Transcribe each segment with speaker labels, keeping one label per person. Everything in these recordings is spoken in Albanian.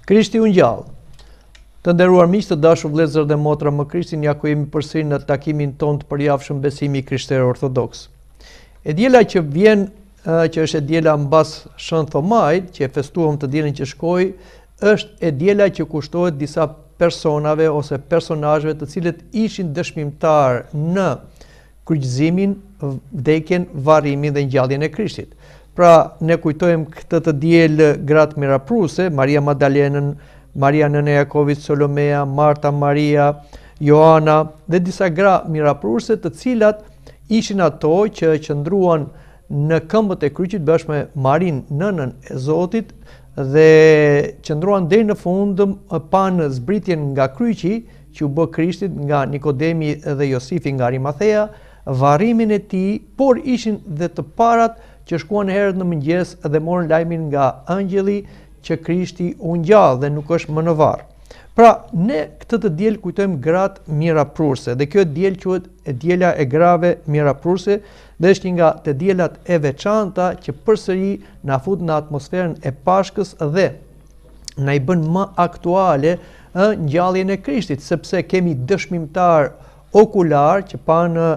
Speaker 1: Krishti u ngjall. Të nderuar miq, të dashur vëllezër dhe motra më Krishtin, ja ku jemi përsëri në takimin ton të përjavshëm Besimi Krishterë Ortodoks. E diela që vjen, që është e diela mbas Shën Thomajt, që e festuam të dielën që shkoi, është e diela që kushtohet disa personave ose personazheve të cilët ishin dëshmimtar në kryqëzimin, vdekjen, varrimin dhe ngjalljen e Krishtit. Pra, ne kujtojmë këtë të dielë gratë mirapruse, Maria Magdalenën, Maria nëna e Jakovit, Solomea, Marta, Maria, Joana dhe disa gra mirapruse, të cilat ishin ato që qëndruan në këmbët e kryqit bashkë me Marin, nënën e Zotit, dhe qëndruan deri në fund panë zbritjen nga kryqi që u bë Krishtit nga Nikodemi dhe Josifi nga Arimathea, varrimin e tij, por ishin dhe të parat që shkuan herët në mëngjes dhe morën lajmin nga angjëlli që Krishti u ngjall dhe nuk është më në varr. Pra, ne këtë të diel kujtojmë gratë mirapruse dhe kjo diel quhet e diela e grave mirapruse dhe është një nga të dielat e veçanta që përsëri na fut në atmosferën e Pashkës dhe na i bën më aktuale ngjalljen e Krishtit, sepse kemi dëshmimtar okular që panë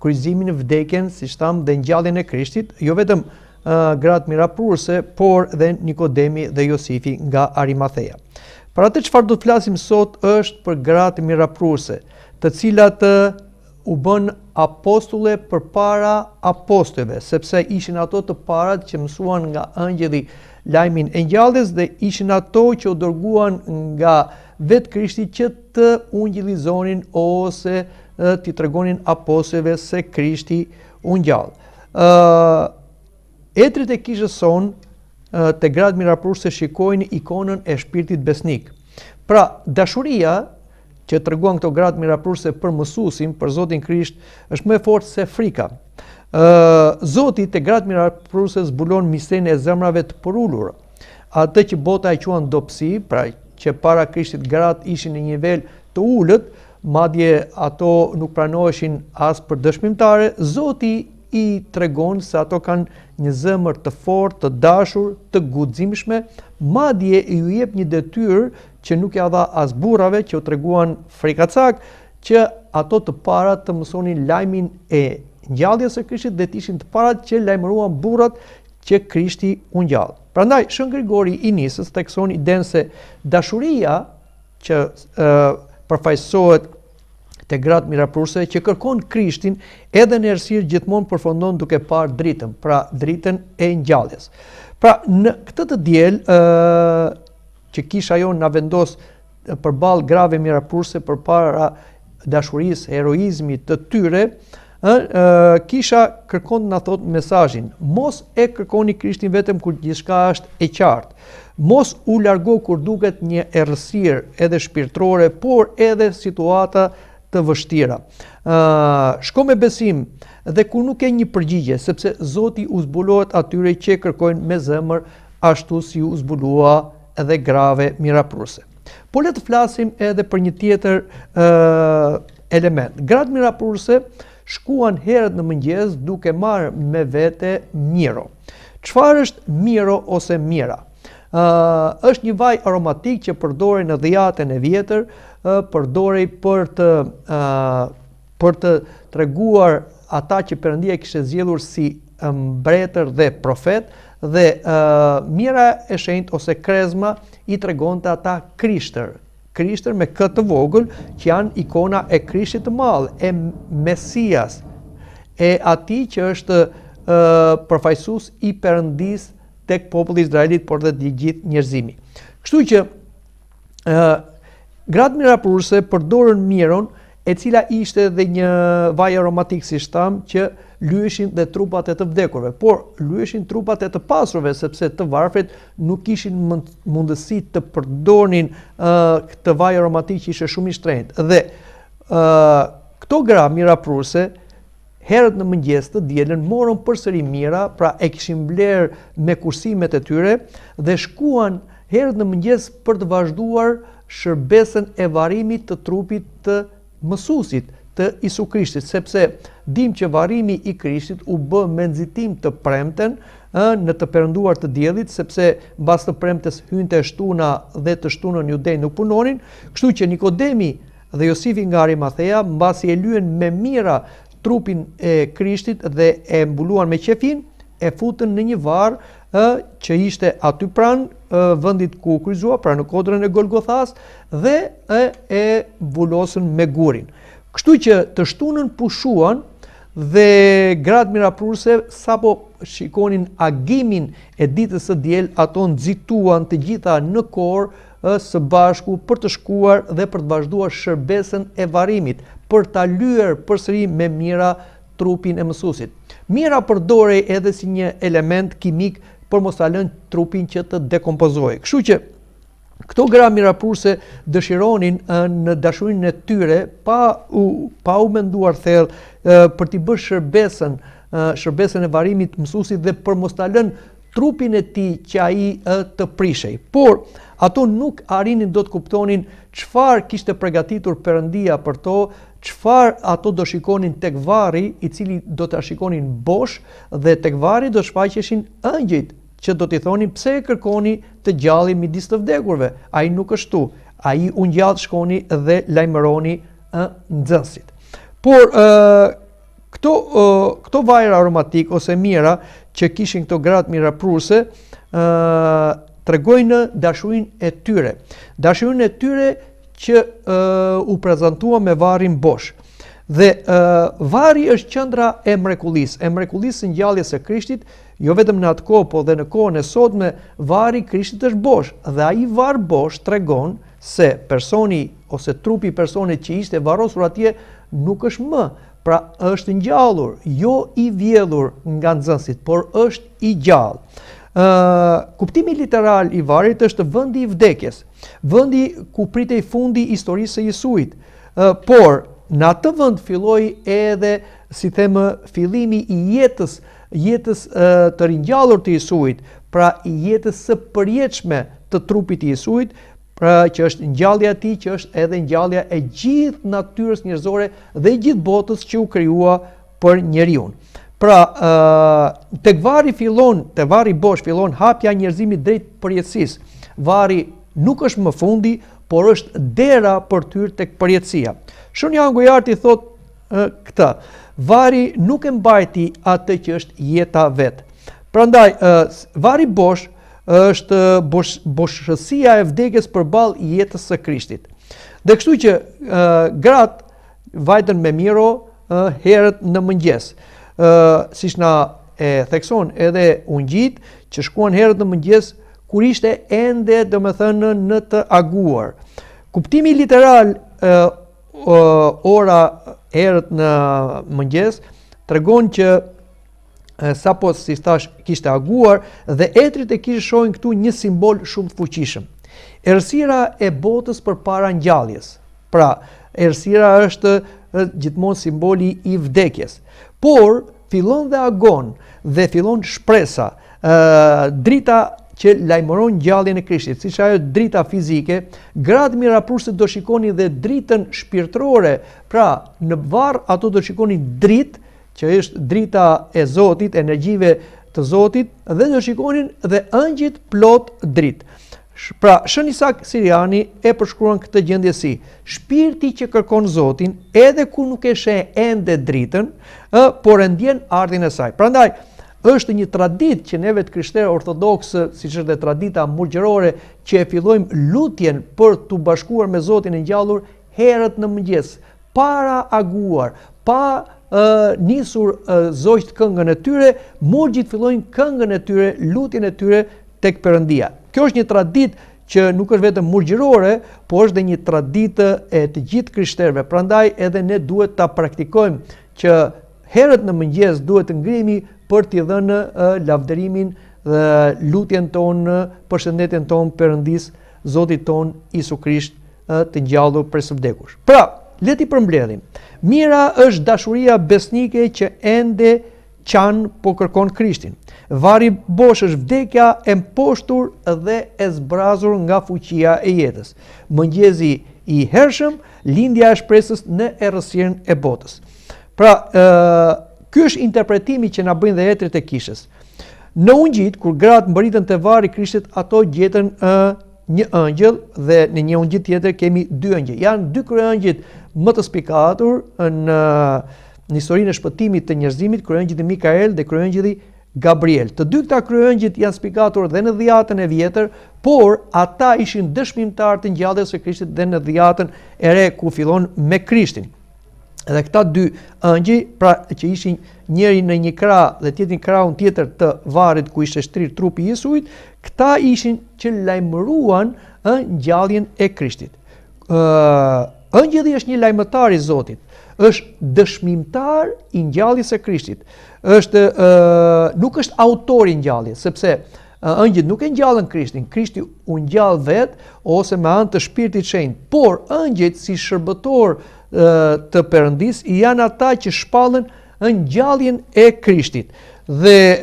Speaker 1: kryqëzimin, vdekjen, siç tham, dhe ngjalljen e Krishtit, jo vetëm gratë mirapruse, por dhe Nikodemi dhe Josifi nga Arimathea. Për atë çfarë do të flasim sot është për gratë mirapruse, të cilat u bën apostulle përpara apostujve, sepse ishin ato të parat që mësuan nga angjëlli lajmin e ngjalljes dhe ishin ato që u dërguan nga vetë Krishti që të ungjillizonin ose t'i tregonin apostujve se Krishti u ngjall. Etrit e kishës son te gratë mirapruse shikojnë ikonën e shpirtit besnik. Pra, dashuria që treguan këto gratë mirapruse për mësuesin, për Zotin Krisht, është më e fortë se frika. Zoti te gratë mirapruse zbulon misterin e zemrave të përulura. Atë që bota e quan dobësi, pra që para Krishtit gratë ishin në një nivel të ulët, madje ato nuk pranoheshin as për dëshmimtare, Zoti i tregon se ato kanë një zemër të fortë, të dashur, të guximshme, madje ju jep një detyrë që nuk ja dha as burrave që u treguan frikacak, që ato të parat të mësonin lajmin e ngjalljes së Krishtit dhe të ishin të parat që lajmëruan burrat që Krishti u ngjall. Prandaj Shën Grigori i Nisës thekson idenë se dashuria që përfaqësohet te gratë mirapruse që kërkon Krishtin edhe në errësirë gjithmonë përfundon duke parë dritën, pra dritën e ngjalljes. Pra, në këtë të diel që kisha jon na vendos përballë grave mirapruse përpara dashurisë, heroizmit të tyre, kisha kërkon të na thot mesazhin: mos e kërkoni Krishtin vetëm kur gjithçka është e qartë. Mos u largo kur duket një errësirë edhe shpirtërore, por edhe situata të vështira. Shko me besim dhe kur nuk ke një përgjigje, sepse Zoti u zbulohet atyre që kërkojnë me zemër, ashtu si u zbulua edhe grave mirapruse. Po le të flasim edhe për një tjetër element. Gratë mirapruse shkuan herët në mëngjes duke marrë me vete miro. Çfarë është miro ose mira? Është një vaj aromatik që përdorej në dhjetën e vjetër, përdorej për të treguar ata që Perëndia kishte zgjedhur si mbretër dhe profet, dhe mira e shenjtë ose krezma i tregonte ata Krishtër. Krishtër me këtë vogël që janë ikona e Krishtit të madh, e Mesias, e atij që është përfaqësues i Perëndisë tek populli Izraelit, por dhe gjithë njerëzimi. Kështu që gratë mirapruse përdorën miron, e cila ishte dhe një vaj aromatik, si tham, që lyeshin dhe trupat e të vdekurve, por lyeshin trupat e të pasurve, sepse të varfrit nuk kishin mundësi të përdornin këtë vaj aromatik që ishte shumë i shtrenjtë. Dhe këto gra mirapruse herët në mëngjes të dielën morën përsëri mira, pra e kishin blerë me kursimet e tyre dhe shkuan herët në mëngjes për të vazhduar shërbesën e varrimit të trupit të mësuesit të Isu Krishtit, sepse dim që varrimi i Krishtit u bë me nxitim të premten në të perënduar të diellit, sepse mbas të premtes hynte shtuna dhe të shtunën judej nuk punonin, kështu që Nikodemi dhe Josifi nga Arimathea, mbasi e lyen me mira trupin e Krishtit dhe e mbuluan me qefin, e futën në një varr që ishte aty pranë vendit ku kryqëzua, pra në kodrën e Golgothas, dhe e mbulosën me gurin. Kështu që të shtunën pushuan dhe gratë miraprurse sapo shikonin agimin e ditës së diel, ato nxituan të gjitha në korë së bashku për të shkuar dhe për të vazhduar shërbesën e varrimit, për ta lyer përsëri me mira trupin e mësuesit. Mira përdorej edhe si një element kimik për mos ta lënë trupin që të dekompozojë. Kështu që këto gra miraprurse dëshironin në dashurinë e tyre pa u menduar thellë për t'i bërë shërbesën e varrimit mësuesit dhe për mos ta lënë trupin e tij që ai të prishej. Por ato nuk arrinin do të kuptonin çfarë kishte përgatitur Perëndia për to, çfarë ato do shikonin tek varri, i cili do ta shikonin bosh, dhe tek varri do shfaqeshin ëngjëjt që do t'i thonin pse e kërkoni të gjallin midis të vdekurve. Ai nuk është tu. Ai u ngjall, shkoni dhe lajmëroni nxënësit. Por këto vajra aromatik ose mira që kishin këto gratë miraprurse tregojnë dashurinë e tyre. Dashurinë e tyre që u prezantua me varrin bosh. Dhe varri është qendra e mrekullisë së ngjalljes së Krishtit, jo vetëm në atë kohë, por dhe në kohën e sotme, varri i Krishtit është bosh, dhe ai varr bosh tregon se personi ose trupi i personit që ishte varrosur atje nuk është më, pra është ngjallur, jo i vjedhur nga nxënësit, por është i gjallë. Kuptimi literal i varrit është vendi i vdekjes, vendi ku pritej fundi i historisë së Jesuit, por në atë vend filloi edhe, si themë, fillimi i jetës të ringjallur të Jesuit, pra i jetës së përjetshme të trupit të Jesuit, pra që është ngjallja e tij, që është edhe ngjallja e gjithë natyrës njerëzore dhe e gjithë botës që u krijua për njeriu. Pra, tek varri bosh fillon hapja e njerëzimit drejt përjetësisë. Varri nuk është më fundi, por është dera për të hyrë tek përjetësia. Shonja Gojarti thot këtë: varri nuk e mbajti atë që është jeta vet. Prandaj varri bosh është boshësia e vdekjes përballë jetës së Krishtit. Dhe kështu që gratë vajten me miro herët në mëngjes. Siç na e thekson edhe ungjit që shkuan herët në mëngjes kur ishte ende, domethënë, në të aguar. Kuptimi literal ora herët në mëngjes tregon që sapo si thash kishte aguar dhe etrit e kishte shohin këtu një simbol shumë të fuqishëm. Errësira e botës përpara ngjalljes. Pra, errësira është gjithmonë simboli i vdekjes. Por fillon dhe agon dhe fillon shpresa, drita që lajmëron ngjalljen e Krishtit, siç ajo drita fizike, gratë miraprurse do shikonin dhe dritën shpirtërore. Pra, në varr ato do shikonin dritë, që është drita e Zotit, energjive të Zotit, dhe do shikonin dhe ëngjit plot dritë. Pra, Shën Isak Siriani e përshkruan këtë gjendje si: shpirti që kërkon Zotin, edhe ku nuk e sheh ende dritën, por e ndjen ardhin e saj. Prandaj, është një traditë që neve të krishterë ortodoksë, siç është dhe tradita murgjerore, që e fillojmë lutjen për t'u bashkuar me Zotin e ngjallur herët në mëngjes, para aguar, pa nisur zogjt këngën e tyre, murgjit fillojnë këngën e tyre, lutjen e tyre tek Perëndia. Kjo është një traditë që nuk është vetëm murgjërore, por është dhe një traditë e të gjithë krishterëve. Prandaj edhe ne duhet ta praktikojmë që herët në mëngjes duhet të ngrihemi për t'i dhënë lavdërimin dhe lutjen tonë, përshëndetjen tonë Perëndis, Zotit tonë Isu Krisht, të ngjallur prej së vdekursh. Pra, le t'i përmbledhim. Mira është dashuria besnike që ende qanë po kërkon Krishtin. Varri bosh është vdekja e mposhtur dhe e zbrazur nga fuqia e jetës. Mëngjesi i hershëm, lindja e shpresës në errësirën e botës. Pra, ky është interpretimi që na bëjnë dhe etrit e kishës. Në ungjit, kur gratë mbërritën te varri i Krishtit, ato gjetën një ëngjëll dhe në një ungjit tjetër kemi 2 ëngjëj. Janë 2 kryeëngjëjt më të spikatur në historinë e shpëtimit të njerëzimit, kryeëngjëlli Mikael dhe kryeëngjëlli Gabriel. Të dy këta kryeëngjëjt janë spikatur dhe në dhjetën e vjetër, por ata ishin dëshmimtar të ngjalljes së Krishtit dhe në dhjetën e re ku fillon me Krishtin. Edhe këta 2 ëngjëj, pra që ishin njëri në një krah dhe tjetri në krahun tjetër të varrit ku ishte shtrir trupi i Jesuit, këta ishin që lajmëruan ngjalljen e Krishtit. Ëngjëlli është një lajmëtar i Zotit, është dëshmimtar i ngjalljes së Krishtit. Nuk është autor i ngjalljes, sepse ëngjëllit nuk e ngjallën Krishtin, Krishti u ngjall vet ose me anë të Shpirtit Shenjtë, por ëngjëjt si shërbëtor të Perëndis janë ata që shpallën ngjalljen e Krishtit. Dhe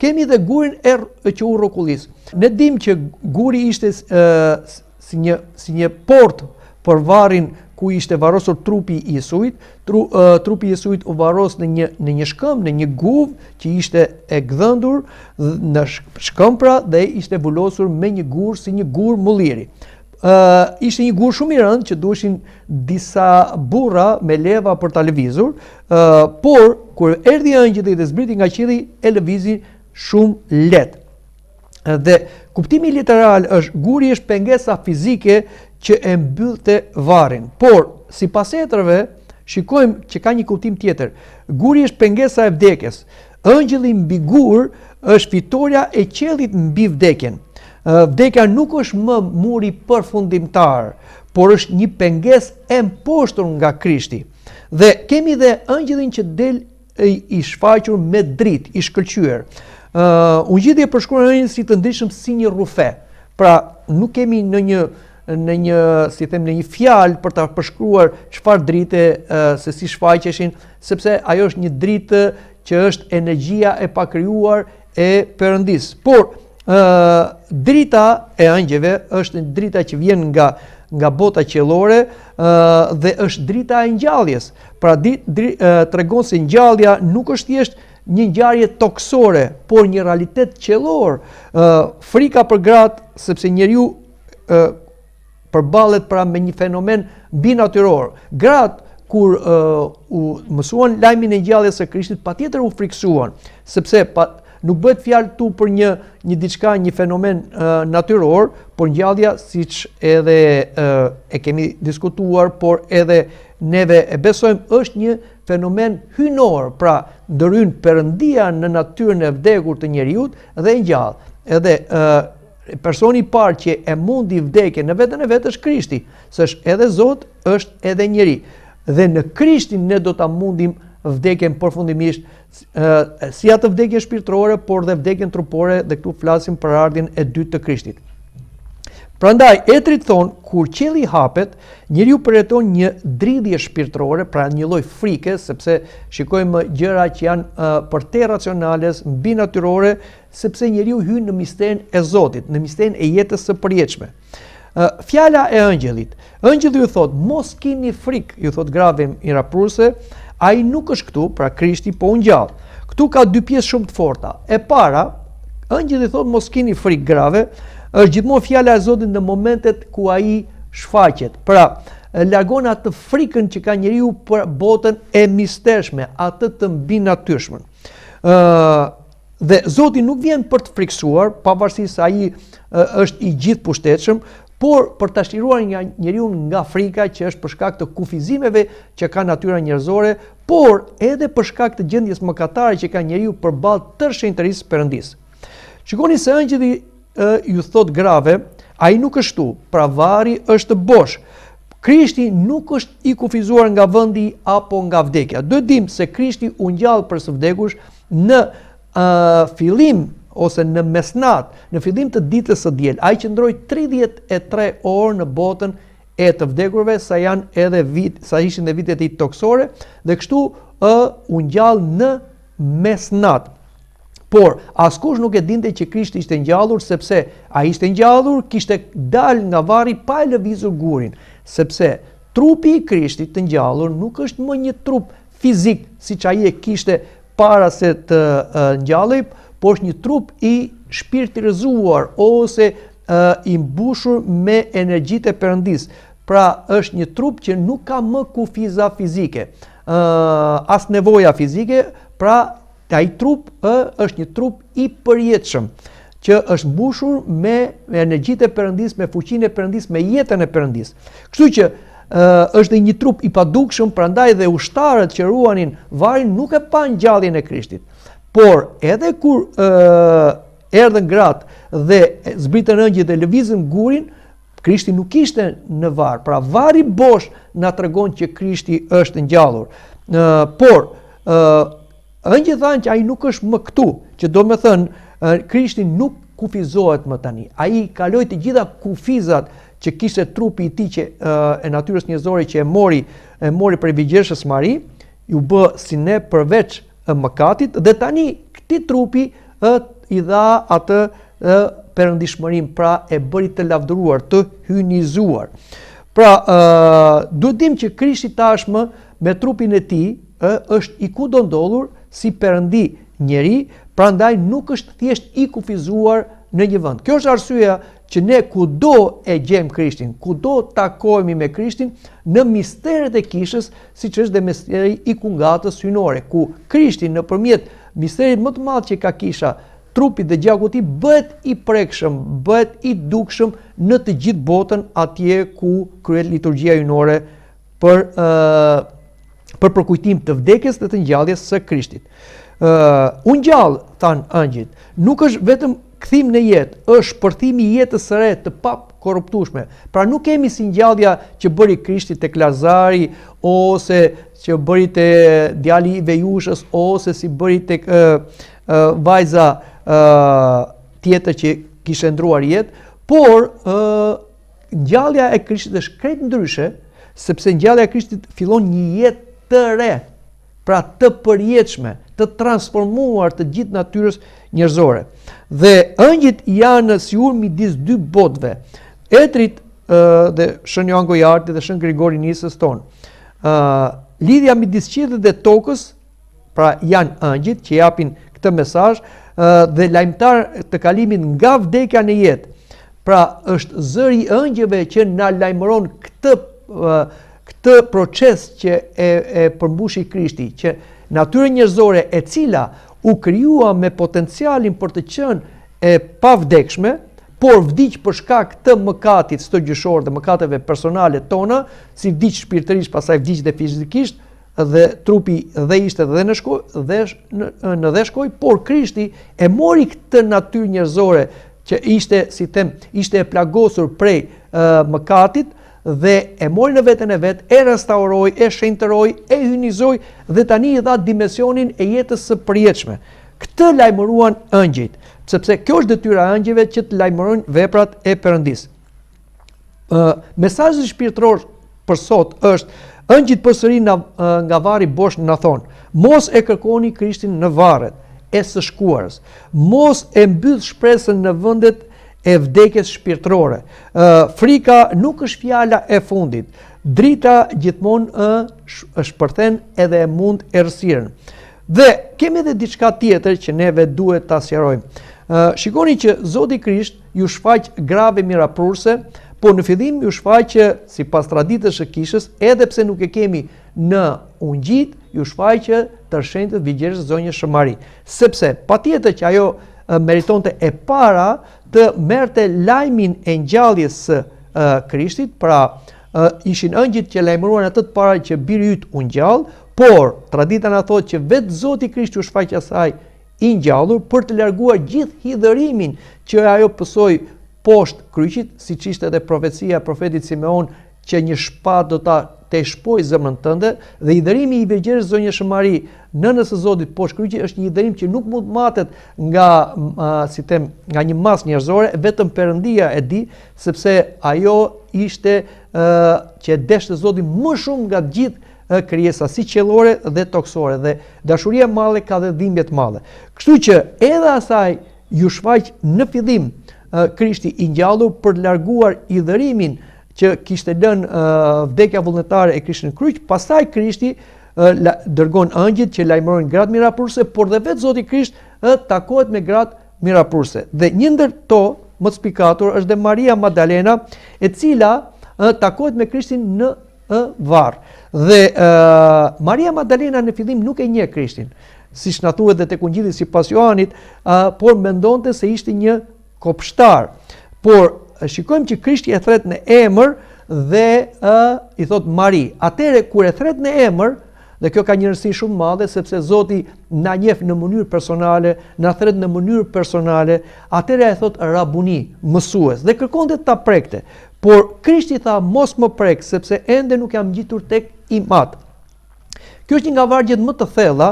Speaker 1: kemi dhe gurin që u rrokullis. Ne dimë që guri ishte si një portë për varrin ku ishte varrosur trupi i Jesuit. Trupi i Jesuit u varros në një shkëmb, në një guvë që ishte e gdhëndur në shkëmbra dhe ishte vulosur me një gur si një gur mulliri. Ishte një gur shumë i rëndë që duheshin disa burra me leva për ta lëvizur, por kur erdhi ëngjëlli dhe zbriti nga qielli e lëvizi shumë lehtë. Dhe kuptimi literal është guri është pengesa fizike që e mbyllte varrin. Por sipas etrave shikojmë që ka një kuptim tjetër. Guri është pengesa e vdekjes. Ëngjëlli mbi gur është fitoria e qiellit mbi vdekjen. Vdekja nuk është më muri përfundimtar, por është një pengesë e mposhtur nga Krishti. Dhe kemi dhe ëngjëllin që del i shfaqur me dritë, i shkëlqyer. Ungjilli e përshkruan ëngjëllin si të ndryshëm si një rufe. Pra, nuk kemi në një fjalë për ta përshkruar çfarë drite se si shfaqeshin, sepse ajo është një dritë që është energjia e pakrijuar e Perëndis. Por drita e ëngjëve është drita që vjen nga bota qiellore dhe është drita e ngjalljes. Pra tregon se ngjallja nuk është thjesht një ngjarje toksore, por një realitet qiellor. Frika për gratë, sepse njeriu përballet pra me një fenomen binatyror. Gratë kur u mësuan lajmin e ngjalljes së Krishtit, patjetër u friksuan, sepse nuk bëhet fjalë tu për një diçka, një fenomen natyror, por ngjallja, siç edhe e kemi diskutuar, por edhe neve e besojmë, është një fenomen hynor, pra ndërhyn Perëndia në natyrën e vdekur të njeriut dhe ngjall. Edhe personi i parë që e mundi vdekjen në veten e vet është Krishti, se është edhe Zot, është edhe njeri. Dhe në Krishtin ne do ta mundim vdekjen përfundimisht, si atë vdekje shpirtërore, por dhe vdekjen trupore, dhe këtu flasim për ardhjen e dytë të Krishtit. Prandaj, etrit thonë, kur qielli hapet, njeriu përjeton një dridhje shpirtërore, pra një lloj frike, sepse shikojmë gjëra që janë për te racionale, mbi natyrore, sepse njeriu hyn në misterin e Zotit, në misterin e jetës së përjetshme. Fjala e ëngjëllit. Ëngjëlli ju thot, mos keni frikë, ju thot grave mirapruse, ai nuk është këtu, pra Krishti po u ngjall. Këtu ka 2 pjesë shumë të forta. E para, ëngjëlli thot mos keni frikë grave, është gjithmonë fjala e Zotit në momentet ku ai shfaqet. Pra, largon atë frikën që ka njeriu për botën e mistershme, atë të mbinatyrshme. Dhe Zoti nuk vjen për të friksuar, pavarësisht se ai është i gjithë pushtetshëm, por për ta shliruar njeriu nga frika që është për shkak të kufizimeve që ka natyra njerëzore, por edhe për shkak të gjendjes mëkatare që ka njeriu përballë tërë shenjtërisë Perëndis. Shikoni se ëngjëlli ju thot grave, ai nuk është tu, pra varri është bosh. Krishti nuk është i kufizuar nga vendi apo nga vdekja. Duhet dim se Krishti u ngjall për së vdekush në fillim ose në mesnat, në fillim të ditës së diel. Ai qëndroi 33 orë në botën e të vdekurve, sa ishin dhe vitet e tij toksore, dhe kështu u ngjall në mesnat. Por askush nuk e dinte që Krishti ishte ngjallur, sepse ai ishte ngjallur, kishte dalë nga varri pa e lëvizur gurin, sepse trupi i Krishtit të ngjallur nuk është më një trup fizik siç ai e kishte para se të ngjallej, por është një trup i shpirtërizuar ose i mbushur me energjitë e Perëndis. Pra është një trup që nuk ka më kufiza fizike, as nevoja fizike, pra ai trup është një trup i përjetshëm që është mbushur me energjitë e Perëndis, me fuqinë e Perëndis, me jetën e Perëndis. Kështu që është një trup i padukshëm, prandaj dhe ushtarët që ruanin varin nuk e pan ngjalljen e Krishtit. Por edhe kur erdhën gratë dhe zbritën ëngjëjt dhe lëvizën gurin, Krishti nuk ishte në var. Pra vari bosh na tregon që Krishti është ngjallur. Por ëngjëjt thanë që ai nuk është më këtu, që do të thënë Krishti nuk kufizohet më tani. Ai kaloi të gjitha kufizat që kishte trupi i tij që e natyrës njerëzore që e mori prej Virgjeshës Mari, ju bë si ne përveç mëkatit, dhe tani këtij trupi i dha atë perëndishmërim, pra e bëri të lavdëruar, të hynizuar. Pra duhet dim që Krishti tashmë me trupin e tij është i kudo ndodhur si perëndi njeri, prandaj nuk është thjesht i kufizuar në një vend. Kjo është arsyeja që ne kudo e gjejmë Krishtin, kudo takohemi me Krishtin, në misteret e kishës, siç është dhe misteri i kungatës hynore, ku Krishti nëpërmjet misterit më të madh që ka kisha, trupi dhe gjaku i tij, bëhet i prekshëm, bëhet i dukshëm në të gjithë botën, atje ku kryhet liturgjia hynore për përkujtim të vdekjes dhe të ngjalljes së Krishtit. U ngjall, than angjëjt, nuk është vetëm kthim në jetë, është shpërthimi i jetës së re të pakorruptueshme. Pra nuk kemi si ngjallja që bëri Krishti tek Lazari, ose që bëri te djali i Vejushës, ose si bëri tek vajza tjetër që kishte ndruar jetë, por ngjallja e Krishtit është krejt ndryshe, sepse ngjallja e Krishtit fillon një jetë të re, pra të përjetshme, të transformuar të gjithë natyrës njerëzore. Dhe ëngjëjt janë si ur midis dy botëve, etrit dhe Shën Joan Gojarti dhe Shën Grigori Nisës tonë. Lidhja midis qiellit dhe tokës, pra janë ëngjëjt që japin këtë mesazh dhe lajmtar të kalimit nga vdekja në jetë. Pra është zëri i ëngjëve që na lajmëron këtë proces që e përmbushi Krishti, që natyra njerëzore e cila u krijua me potencialin për të qenë e pavdekshme, por vdiq për shkak të mëkatit stogjyshor dhe mëkateve personale tona, si vdiq shpirtërisht, pastaj vdiq dhe fizikisht, dhe trupi dhe ishte dhe në shkoj, por Krishti e mori këtë natyrë njerëzore që ishte e plagosur prej mëkatit, dhe e mori në veten e vet, e restauroi, e shenjtëroi, e hynizoi dhe tani i dha dimensionin e jetës së përjetshme. Këtë lajmëruan ëngjëjt, sepse kjo është detyra e ëngjëjve që të lajmërojnë veprat e Perëndis. Mesazhi shpirtëror për sot është: ëngjëjt përsëri nga varri bosh na thonë, mos e kërkoni Krishtin në varret e së shkuarës, mos e mbyll shpresën në vendet e vdekjes shpirtërore. Frika nuk është fjala e fundit. Drita gjithmonë shpërthen edhe e mund errësirën. Dhe kemi edhe diçka tjetër që neve duhet ta sqarojmë. Shikoni që Zoti Krisht ju shfaq grave miraprurse, por në fillim ju shfaqë sipas traditës së kishës, edhe pse nuk e kemi në ungjit, ju shfaqë të shenjtët Virgjeshës Zonjës së Mari, sepse patjetër që ajo meritonte e para të merrte lajmin e ngjalljes së Krishtit, pra ishin ëngjëjt që lajmëruan atë të para që biri yt u ngjall, por tradita na thotë që vetë Zoti Krisht u shfaq asaj i ngjallur për të larguar gjithë hidhërimin që ajo pësoi poshtë kryqit, siç ishte edhe profecia e profetit Simeon që një shpatë do ta shpojë zemrën tënde, dhe hidhërimi i Virgjeshës Zonjës së Mari, nënës së Zotit poshtë kryqit, është një hidhërim që nuk mund matet nga një masë njerëzore, vetëm Perëndia e di, sepse ajo ishte që deshte Zoti më shumë nga gjithë krijesa, si qiellore dhe toksore, dhe dashuria e madhe ka dhe dhimbje të mëdha. Kështu që edhe asaj ju shfaq në fillim Krishti i ngjallur për të larguar hidhërimin që kishte lënë vdekja vullnetare e Krishtit në kryq, pastaj Krishti dërgon angjit që lajmërojnë gratë miraprurse, por dhe vetë Zoti Krisht takohet me gratë miraprurse. Dhe një ndër to, më të spikatur, është dhe Maria Magdalena, e cila takohet me Krishtin në varr. Dhe Maria Magdalena në fillim nuk e njeh Krishtin, siç na thuhet dhe tek Ungjilli sipas Johanit, por mendonte se ishte një kopshtar. Por shikojmë që Krishti e thret në emër dhe i thot Mari. Atëre kur e thret në emër, dhe kjo ka një rëndësi shumë madhe, sepse Zoti na njeh në mënyrë personale, na thret në mënyrë personale, atëre e thot Rabuni, mësues, dhe kërkonte ta prekte. Por Krishti tha mos më prek, sepse ende nuk jam ngjitur tek imat. Kjo është një nga vargjet më të thella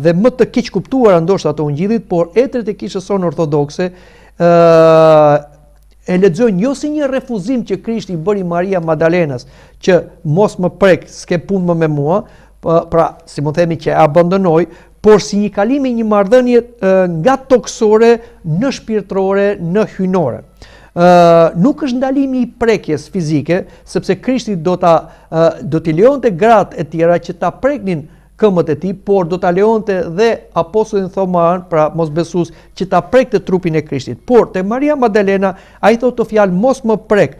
Speaker 1: dhe më të keq kuptuara ndoshta të Ungjillit, por etrit e kishës sonë ortodokse e lexojnë jo si një refuzim që Krishti i bëri Maria Magdalenas, që mos më prek, s'ke punë më me mua, pra si mund themi që e abandonoi, por si një kalim i një marrëdhënie nga toksore në shpirtërore, në hynore. Nuk është ndalimi i prekjes fizike, sepse Krishti do t'i lejonte gratë e tjera që ta preknin këmbët e tij, por do ta lejonte dhe apostullin Thoman, pra mosbesues, që ta prekte trupin e Krishtit. Por te Maria Magdalena ai thotë të fjalë mos më prek.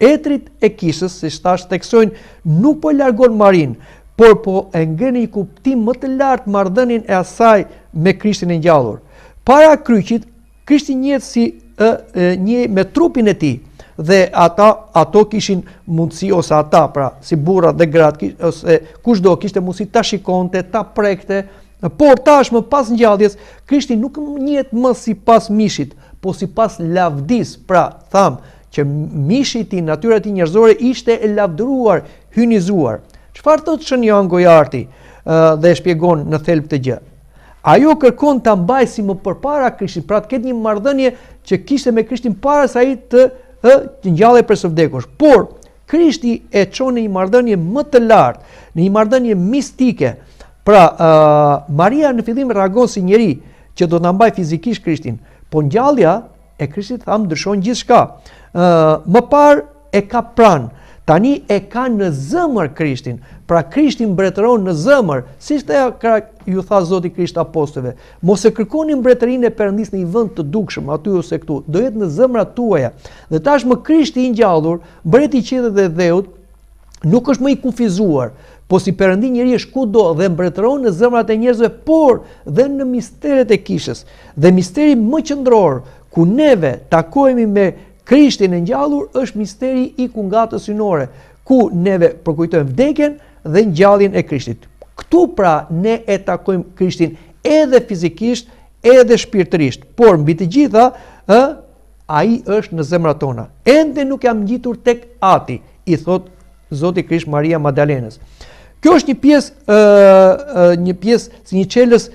Speaker 1: Etrit e kishës, siç thash, theksojnë nuk po largon Marin, por po e ngren një kuptim më të lartë marrëdhënien e asaj me Krishtin e ngjallur. Para kryqit, Krishti njihet si një me trupin e tij, dhe ato kishin mundësi, ose ata, pra si burrat dhe gratë, ose kushdo kishte mundësi ta shikonte, ta prekte, por tashmë pas ngjalljes Krishti nuk njihet më sipas mishit, po sipas lavdis. Pra tham që mishi i tij, natyra e tij njerëzore ishte e lavdëruar, hynizuar. Çfarë thot shënjan gojarti dhe e shpjegon në thelb të gjë? Ajo kërkon ta mbajë si më përpara Krishtit, pra të ketë një marrëdhënie që kishte me Krishtin para se ai të ngjallej prej së vdekush. Por Krishti e çon në një marrëdhënie më të lartë, në një marrëdhënie mistike. Pra Maria në fillim reagon si njeri që do ta mbajë fizikisht Krishtin, por ngjallja e Krishtit ndryshon gjithçka. Më parë e ka pranë, tani e ka në zemër Krishtin. Pra Krishti mbretëron në zemër, siç ju tha Zoti Krisht apostujve. Mos e kërkoni mbretërinë e Perëndis në një vend të dukshëm aty ose këtu, do jetë në zemrat tuaja. Dhe tashmë Krishti i ngjallur, mbreti i qiellit dhe dheut, nuk është më i kufizuar, po si Perëndi njeri është kudo dhe mbretëron në zemrat e njerëzve, por dhe në misteret e kishës. Dhe misteri më qendror ku neve takohemi me Krishtin e ngjallur është misteri i kungatës hynore, ku neve përkujtojmë vdekjen dhe ngjalljen e Krishtit. Këtu pra ne e takojmë Krishtin edhe fizikisht, edhe shpirtërisht, por mbi të gjitha ai është në zemrat tona. Ende nuk jam ngjitur tek Ati, i thot Zoti Krisht Maria Magdalenës. Kjo është një pjesë si një çelës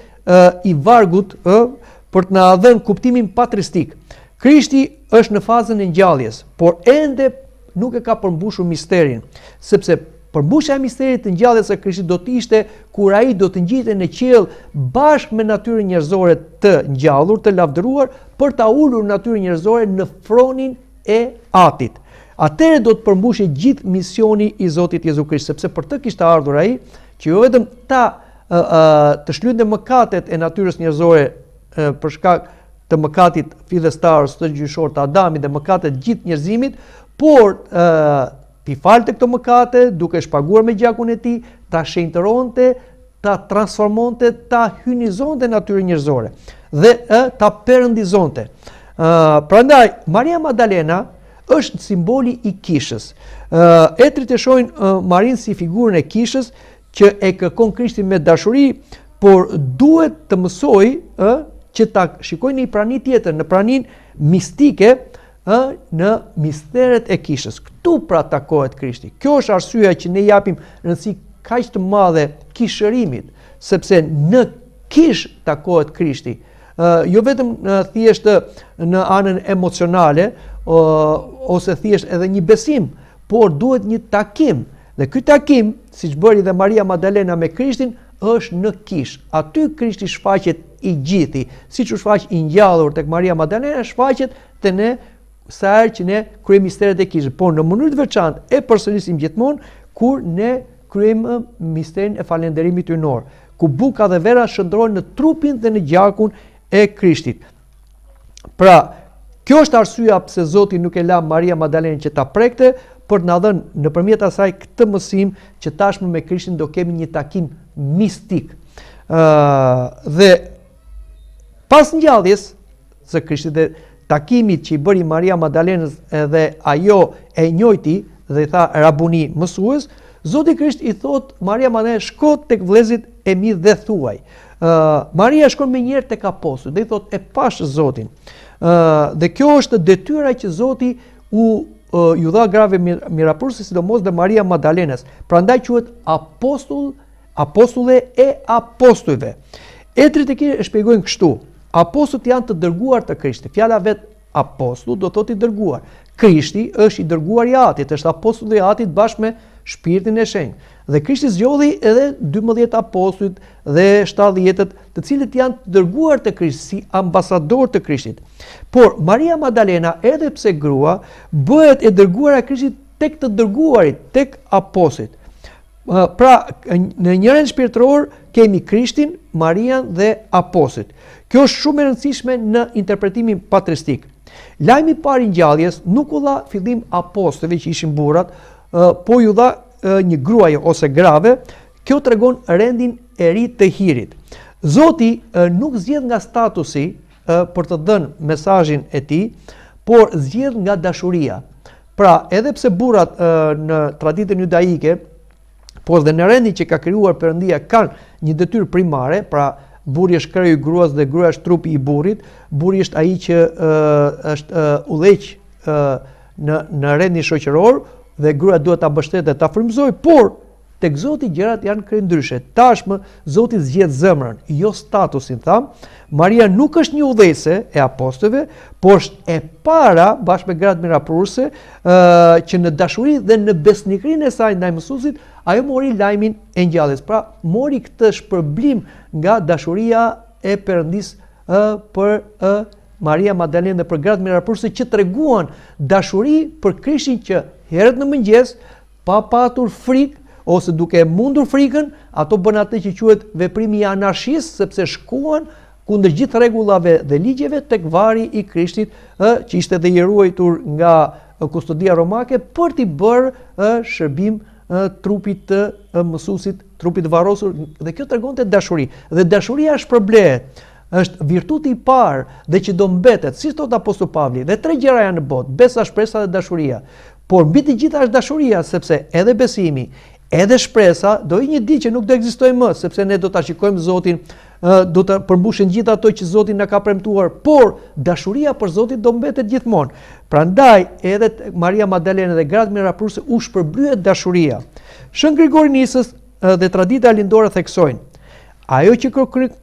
Speaker 1: i vargut për të na dhënë kuptimin patristik. Krishti është në fazën e ngjalljes, por ende nuk e ka përmbushur misterin, sepse përmbushja e misterit të ngjalljes së Krishtit do të ishte kur ai do të ngjitej në qiell bashkë me natyrën njerëzore të ngjallur, të lavdëruar, për ta ulur natyrën njerëzore në fronin e Atit. Atëherë do të përmbushej gjithë misioni i Zotit Jezu Krisht, sepse për të kishte ardhur ai që jo vetëm të shlyente mëkatet e natyrës njerëzore për shkak të mëkatit fillestarës të gjyqësor të Adamit dhe mëkatet gjithë njerëzimit, por t'i falte këto mëkate, duke shpaguar me gjakun e tij, ta shenjtëronte, ta transformonte, ta hynizonte natyrën njerëzore dhe ta perëndizonte. Prandaj Maria Magdalena është simboli i kishës. Etrit e shohin Marin si figurën e kishës që e kërkon Krishtin me dashuri, por duhet të mësojë që ta shikojë në një prani tjetër, në praninë mistike, në misteret e kishës. Këtu pra takohet Krishti. Kjo është arsyeja që ne japim rëndësi kaq të madhe kishërimit, sepse në kish takohet Krishti. Jo vetëm thjesht në anën emocionale ose thjesht edhe një besim, por duhet një takim. Dhe ky takim, siç bëri dhe Maria Magdalena me Krishtin, është në kish. Aty Krishti shfaqet i gjithi, siç u shfaq i ngjallur tek Maria Magdalena, shfaqet te ne sa herë që ne kryejmë misteret e kishës, por në mënyrë të veçantë e përsërisim gjithmonë kur ne kryejmë misterin e falënderimit hyjnor, ku buka dhe vera shndrohen në trupin dhe në gjakun e Krishtit. Pra, kjo është arsyeja pse Zoti nuk e la Maria Magdalenën që ta prekte, për na dhënë nëpërmjet asaj këtë mësim që tashmë me Krishtin do kemi një takim mistik. Dhe pas ngjalljes së Krishtit dhe takimit që i bëri Maria Magdalenës edhe ajo e njojti dhe i tha Rabuni, mësues, Zoti Krisht i thot Maria Magdalena, shko tek vëllezrit e mi dhe thuaj. Maria shkon me njëherë tek apostujt dhe i thot e pash Zotin. Dhe kjo është detyra që Zoti ju dha grave miraklose, sidomos dhe Maria Magdalenës. Prandaj quhet apostulle e apostujve. Etrit e këtyre e shpjegojnë kështu. Apostujt janë të dërguar të Krishtit. Fjala vet apostull do thotë i dërguar. Krishti është i dërguar i Atit, është apostulli i Atit bashkë me Shpirtin e Shenjtë. Dhe Krishti zgjodhi edhe 12 apostujt dhe 70-të, të cilët janë të dërguar të Krishtit si ambasador të Krishtit. Por Maria Magdalena, edhe pse grua, bëhet e dërguara e Krishtit tek të dërguarit, tek apostujt. Pra, në njërin shpirtëror kemi Krishtin, Marian dhe apostujt. Kjo është shumë e rëndësishme në interpretimin patristik. Lajmi i parë i ngjalljes nuk u dha fillim apostujve që ishin burrat, po ju dha një gruaje ose grave. Kjo tregon rendin e ri të hirit. Zoti nuk zgjedh nga statusi për të dhënë mesazhin e tij, por zgjedh nga dashuria. Pra, edhe pse burrat në traditën judaike, por dhe në rendin që ka krijuar Perëndia, kanë një detyrë primare, pra burri është kreu i gruas dhe gruaja është trupi i burrit. Burri është ai që është udhëheq në rendin shoqëror dhe gruaja duhet ta mbështetë, ta frymëzojë, por tek Zoti gjërat janë krejt ndryshe. Tashmë Zoti zgjedh zemrën, jo statusin, tham. Maria nuk është një udhëhese e apostujve, por është e para bashkë me gratë miraklose që në dashuri dhe në besnikrinë e saj ndaj mësuesit, ajo mori lajmin e ngjalljes. Pra, mori këtë shpërblim nga dashuria e Perëndisë për Maria Magdalena dhe për gratë miraklose që treguan dashuri për Krishtin që herët në mëngjes, pa patur frikë ose duke mundur frikën, ato bën atë që quhet veprimi i anarkisë, sepse shkuan kundër gjithë rregullave dhe ligjeve tek varri i Krishtit, që ishte dhe i ruajtur nga kustodia romake për t'i bërë shërbim trupit të mësuesit, trupit varrosur, dhe kjo tregonte dashuri. Dhe dashuria shpërblehet. Është virtuti i parë dhe që do mbetet, si thot apostulli Pavli, dhe 3 gjëra janë në botë: besa, shpresa dhe dashuria. Por mbi të gjitha është dashuria, sepse edhe besimi, edhe shpresa do i një ditë që nuk do ekzistojë më, sepse ne do ta shikojmë Zotin, do të përmbushin gjithë ato që Zoti na ka premtuar, por dashuria për Zotin do mbetet gjithmonë. Prandaj edhe Maria Magdalena dhe gratë miraklose u shpërblyet dashuria. Shën Grigori Nisës dhe tradita lindore theksojnë: ajo që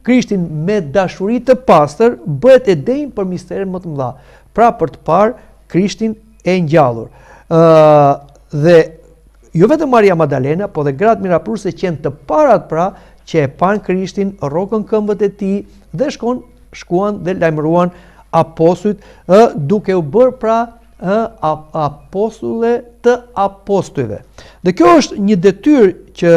Speaker 1: Krishtin me dashuri të pastër bëhet e denjë për misterin më të mëdha, pra për të parë Krishtin e ngjallur. Dhe jo vetëm Maria Magdalena, po dhe gratë miraklose që janë të parat, pra që e pan Krishtin, rrokën këmbët e tij dhe shkuan dhe lajmëruan apostujt, duke u bërë pra apostulle të apostujve. Dhe kjo është një detyrë që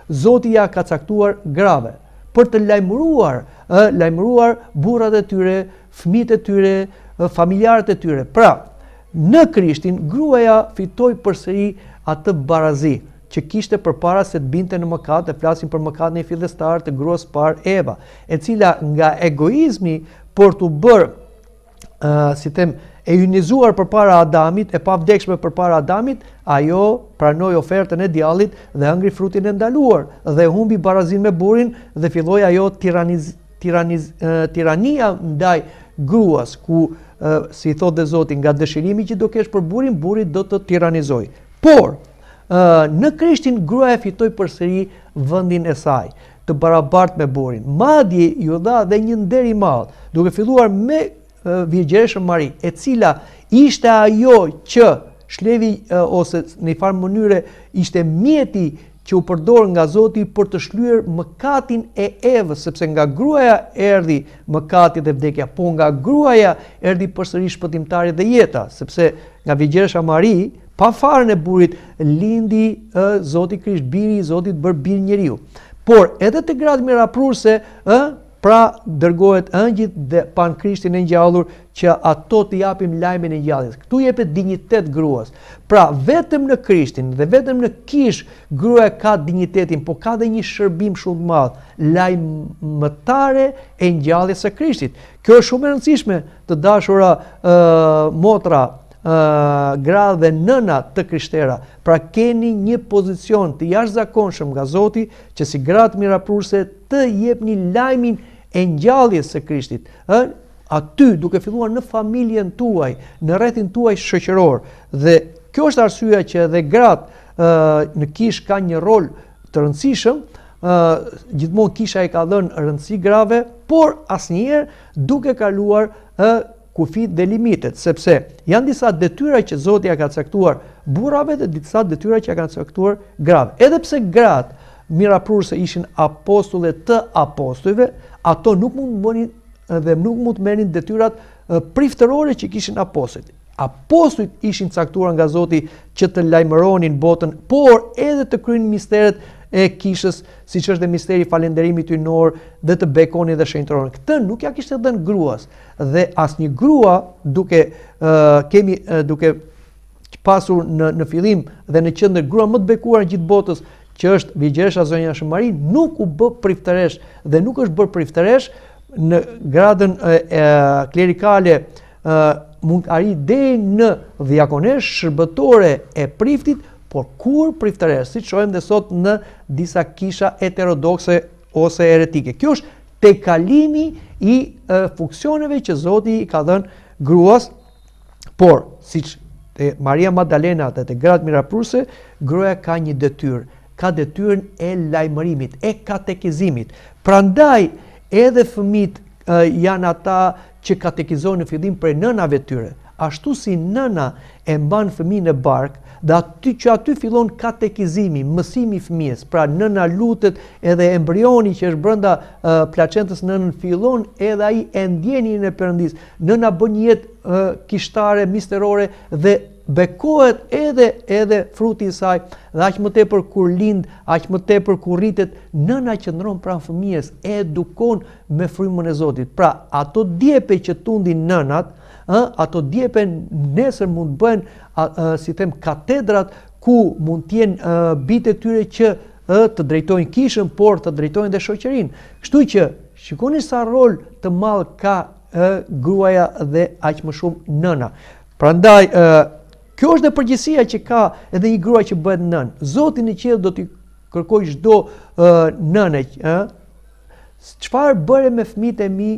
Speaker 1: Zoti ja ka caktuar grave për të lajmëruar burrat e tyre, fëmijët e tyre, familjarët e tyre. Pra, në Krishtin gruaja fitoi përsëri atë barazi që kishte përpara se të binte në mëkat, e flasim për mëkatin e fillestar të gruas parë Eva, e cila nga egoizmi për të bërë, si them, e hyjnizuar përpara Adamit, e pavdekshme përpara Adamit, ajo pranoi ofertën e djallit dhe hëngri frutin e ndaluar dhe humbi barazinë me burrin dhe filloi ajo tirania ndaj gruas, ku si thot dhe Zoti, nga dëshirimi që do kesh për burrin, burri do të tiranizoj. Por në Krishtin gruaja fitoi përsëri vendin e saj, të barabartë me burrin. Madje ju dha dhe një nder i madh, duke filluar me Virgjëreshën Mari, e cila ishte ajo që shlevi ose në një farë mënyre ishte mjeti që u përdor nga Zoti për të shlyer mëkatin e Evës, sepse nga gruaja erdhi mëkati dhe vdekja, po nga gruaja erdhi përsëri shpëtimtari dhe jeta, sepse nga Virgjëresha Mari, pa farën e burrit, lindi Zoti Krisht, biri i Zotit bërë bir njeriu. Por edhe te gratë miraprurse, pra dërgohet ëngjit dhe pan Krishtin e ngjallur që ato të japim lajmin e ngjalljes. Këtu jepet dinjitet gruas. Pra vetëm në Krishtin dhe vetëm në kish gruaja ka dinjitetin, po ka dhe një shërbim shumë të madh, lajmëtare e ngjalljes së Krishtit. Kjo është shumë e rëndësishme, të dashura motra, gra dhe nëna të krishtera. Pra keni një pozicion të jashtëzakonshëm nga Zoti që si gratë miraprurse të jepni lajmin e ngjalljes së Krishtit. Aty duke filluar në familjen tuaj, në rrethin tuaj shoqëror. Dhe kjo është arsyeja që edhe gratë në kish ka një rol të rëndësishëm. Gjithmonë kisha i ka dhënë rëndësi grave, por asnjëherë duke kaluar kufit dhe limitet, sepse janë disa detyra që Zoti ja ka caktuar burrave dhe disa detyra që ja kanë caktuar grave. Edhe pse gratë miraprurse ishin apostulle të apostujve, ato nuk mund të bënin dhe nuk mund të merrin detyrat priftërore që kishin apostujt. Apostujt ishin caktuar nga Zoti që të lajmëronin botën, por edhe të kryejnë misteret e kishës, siç është dhe misteri i falënderimit hyjnor dhe të bekonit dhe shenjtëronin. Këtë nuk ja kishte dhënë gruas. Dhe asnjë grua duke pasur në fillim dhe në qendër grua më të bekuar në gjithë botës, që është Virgjëresha Zonja Shëmari, nuk u bë priftëresh dhe nuk është bërë priftëresh në gradën klerikale, mund arrit deri në diakonesh, shërbëtore e priftit, por kur priftëresh, siç shohim dhe sot në disa kisha heterodokse ose eretike. Kjo është tekalimi i funksioneve që Zoti i ka dhënë gruas, por siç te Maria Magdalena dhe te gratë miraprurse, gruaja ka një detyrë, ka detyrën e lajmërimit, e katekizimit. Prandaj edhe fëmijët janë ata që katekizojnë në fillim prej nënave tyre. Ashtu si nëna e mban fëmijën në bark, dhe aty fillon katekizimi, mësimi i fëmijës. Pra nëna lutet edhe embrioni që është brenda placentës nënën fillon edhe ai e ndjenjën e Perëndis. Nëna bën një jetë kishtare, misterore dhe bekohet edhe fruti i saj, dhe aq më tepër kur lind, aq më tepër kur rritet, nëna qëndron pranë fëmijës, edukon me frymën e Zotit. Pra ato djepe që tundin nënat, ato djepe nesër mund bëhen si them katedrat ku mund të jenë bitë e tyre që të drejtojnë kishën, por të drejtojnë dhe shoqërinë. Kështu që shikoni sa rol të madh ka gruaja dhe aq më shumë nëna. Prandaj kjo është dhe përgjegjësia që ka edhe një grua që bëhet nën. Zoti në qiell do t'i kërkoj çdo nënë, çfarë bëre me fëmijët e mi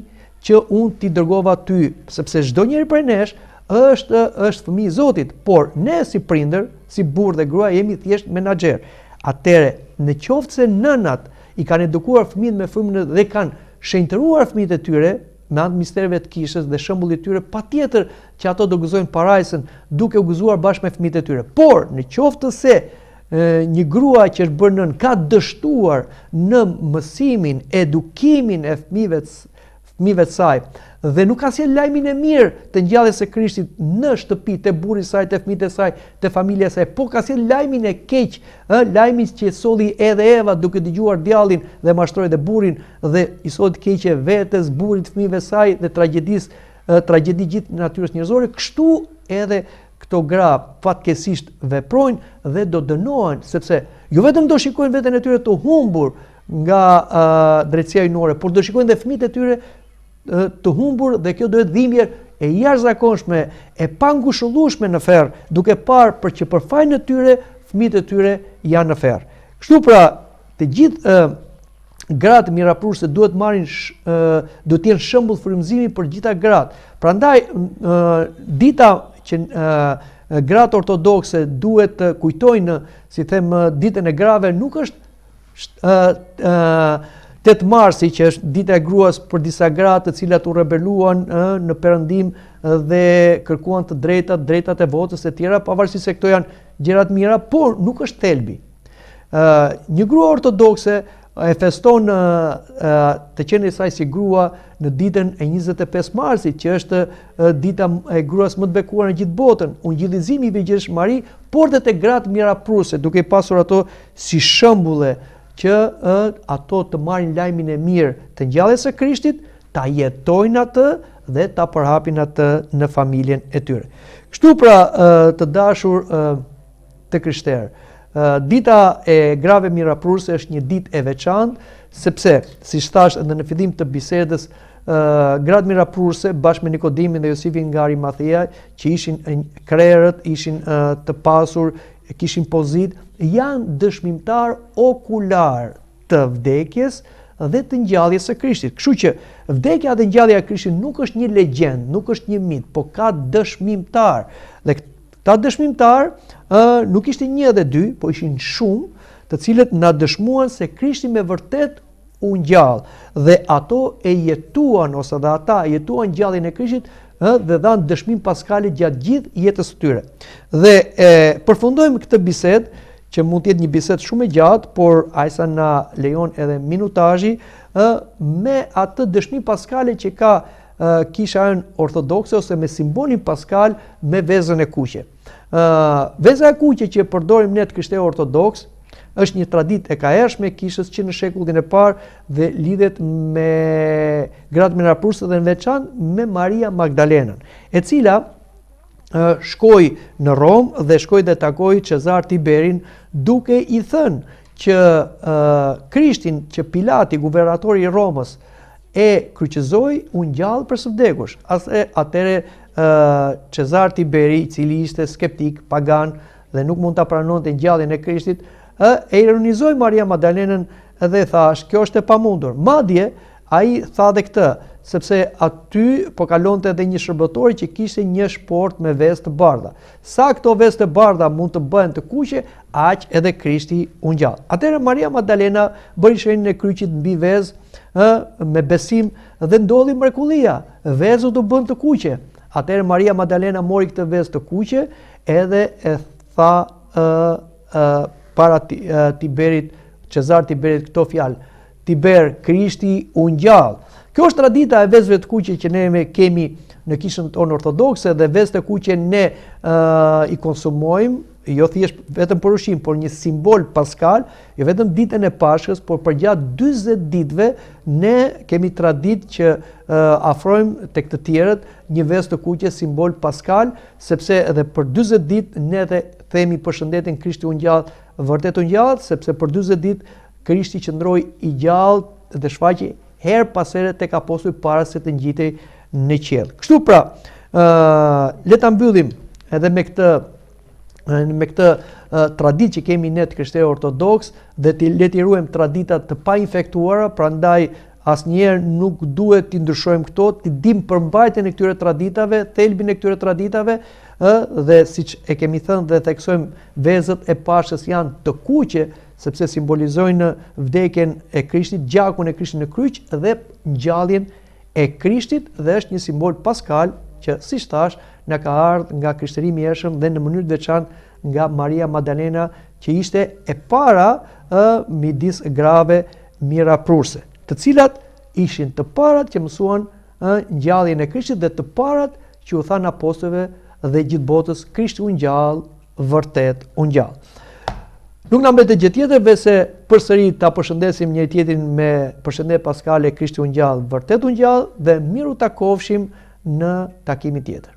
Speaker 1: që unë t'i dërgova ty, sepse çdo njeri prej nesh është fëmijë i Zotit, por ne si prindër, si burrë dhe grua jemi thjesht menaxher. Atëre, në qoftë se nënat i kanë edukuar fëmijët me frymën dhe kanë shenjtëruar fëmijët e tyre me anë të misterëve të kishës dhe shembullit të tyre, patjetër që ato do gëzojnë parajsën duke u gëzuar bashkë me fëmijët e tyre. Por në qoftë se një grua që është bërë nën ka dështuar në mësimin, edukimin e fëmijëve të saj dhe nuk ka sjell lajmin e mirë të ngjalljes së Krishtit në shtëpi, te burri i saj, te fëmijët e saj, te familja e saj, po ka sjell lajmin e keq, lajmin që solli edhe Eva duke dëgjuar djallin dhe mashtroi dhe burrin dhe i solli të keqe vetes, burrit, fëmijëve të saj dhe tragjedi gjithë natyrës njerëzore. Kështu edhe këto gra fatkeqësisht veprojnë dhe do dënohen, sepse jo vetëm do shikojnë veten e tyre të humbur nga drejtësia hyjnore, por do shikojnë dhe fëmijët e tyre të humbur, dhe kjo do jetë dhimbje e jashtëzakonshme, e pangushëllueshme në ferr, duke parë për që për fajin e tyre fëmijët e tyre janë në ferr. Kështu pra, të gjithë gratë miraprurse duhet të jenë shembull frymëzimi për gjitha gratë. Prandaj dita që gratë ortodokse duhet të kujtojnë, si them, ditën e grave, nuk është 8 marsi, që është dita e gruas për disa gra të cilat u rebeluan në perëndim dhe kërkuan të drejtat e votës e tjera, pavarësisht se këto janë gjëra të mira, por nuk është thelbi. Një grua ortodokse e feston të qenë e saj si grua në ditën e 25 marsit, që është dita e gruas më të bekuar në gjithë botën. Ungjillizimi i Virgjinës Mari portet e gratë mirapruse, duke pasur ato si shembulle që ato të marrin lajmin e mirë të ngjalljes së Krishtit, ta jetojnë atë dhe ta përhapin atë në familjen e tyre. Kështu pra, të dashur të krishterë, dita e grave mirapruse është një ditë e veçantë, sepse, si thash edhe në fillim të bisedës, gratë mirapruse bashkë me Nikodimin dhe Josifin nga Arimathea, që ishin krerët, ishin të pasur, kishin pozit, janë dëshmimtar okular të vdekjes dhe të ngjalljes së Krishtit. Kështu që vdekja dhe ngjallja e Krishtit nuk është një legjend, nuk është një mit, po ka dëshmimtar. Dhe këta dëshmimtar nuk ishte një dhe dy, po ishin shumë, të cilët na dëshmuan se Krishti me vërtet u ngjall dhe ato e jetuan, ose dhe ata jetuan ngjalljen e Krishtit dhe dhanë dëshmim paskale gjatë gjithë jetës së tyre. Dhe përfundojmë këtë bisedë, që mund të jetë një bisedë shumë e gjatë, por ajsa na lejon edhe minutazhi, me atë dëshmim paskale që ka kisha ortodokse ose me simbolin paskal me vezën e kuqe. Veza e kuqe që përdorim ne të krishterë ortodoks është një traditë e kahershme e kishës që në shekullin e parë dhe lidhet me gratë mirapruse dhe në veçantë me Maria Magdalenën, e cila shkoi në Rom dhe shkoi dhe takoi Cezar Tiberin, duke i thënë që Krishtin që Pilati, guvernatori i Romës, e kryqëzoi u ngjall për së vdekush. Atëre Cezar Tiberi, i cili ishte skeptik, pagan dhe nuk mund ta pranonte ngjalljen e Krishtit, e ironizoi Maria Magdalenën dhe thash, kjo është e pamundur. Madje ai tha dhe këtë, sepse aty po kalonte edhe një shërbëtor që kishte një shport me vezë të bardha. Sa këto vezë të bardha mund të bëhen të kuqe, aq edhe Krishti u ngjall. Atëherë Maria Magdalena bëri shenjën e kryqit mbi vezë me besim dhe ndodhi mrekullia. Vezët u bën të kuqe. Atëherë Maria Magdalena mori këtë vezë të kuqe edhe e tha para Tiberit, Cezar Tiberit, këto fjalë: Tiber, Krishti u ngjall. Kjo është tradita e vezëve të kuqe që ne kemi në kishën tonë ortodokse, dhe vezët e kuqe ne i konsumojmë, jo thjesht vetëm për ushqim, por një simbol paskal, jo vetëm ditën e Pashkës, por përgjatë 40 ditëve ne kemi traditë që afrojmë tek të tjerët një vezë të kuqe simbol paskal, sepse edhe për 40 ditë ne dhe themi përshëndetin Krishti u ngjall, vërtet u ngjall, sepse për 40 ditë Krishti qëndroi i gjallë dhe shfaqi her pas here tek apostujt para se të ngjitej në qiell. Kështu pra, le ta mbyllim edhe me këtë traditë që kemi ne të krishterë ortodoks, dhe le t'i ruajmë traditat të pa infektuara, prandaj asnjëherë nuk duhet t'i ndryshojmë këto, t'i dim përmbajtjen e këtyre traditave, thelbin e këtyre traditave, dhe siç e kemi thënë dhe theksojmë, vezët e Pashkës janë të kuqe, sepse simbolizojnë vdekjen e Krishtit, gjakun e Krishtit në kryq dhe ngjalljen e Krishtit, dhe është një simbol paskal që, siç thash, na ka ardhur nga krishterimi i hershëm dhe në mënyrë të veçantë nga Maria Magdalena, që ishte e para midis grave mirapruse, të cilat ishin të parat që mësuan ngjalljen e Krishtit dhe të parat që u thanë apostujve dhe gjithë botës: Krishti u ngjall, vërtet u ngjall. Nuk na mbetet gjë tjetër veçse përsëri ta përshëndesim njëri tjetrin me përshëndetje paskale: Krishti u ngjall, vërtet u ngjall, dhe miru takofshim në takimin tjetër.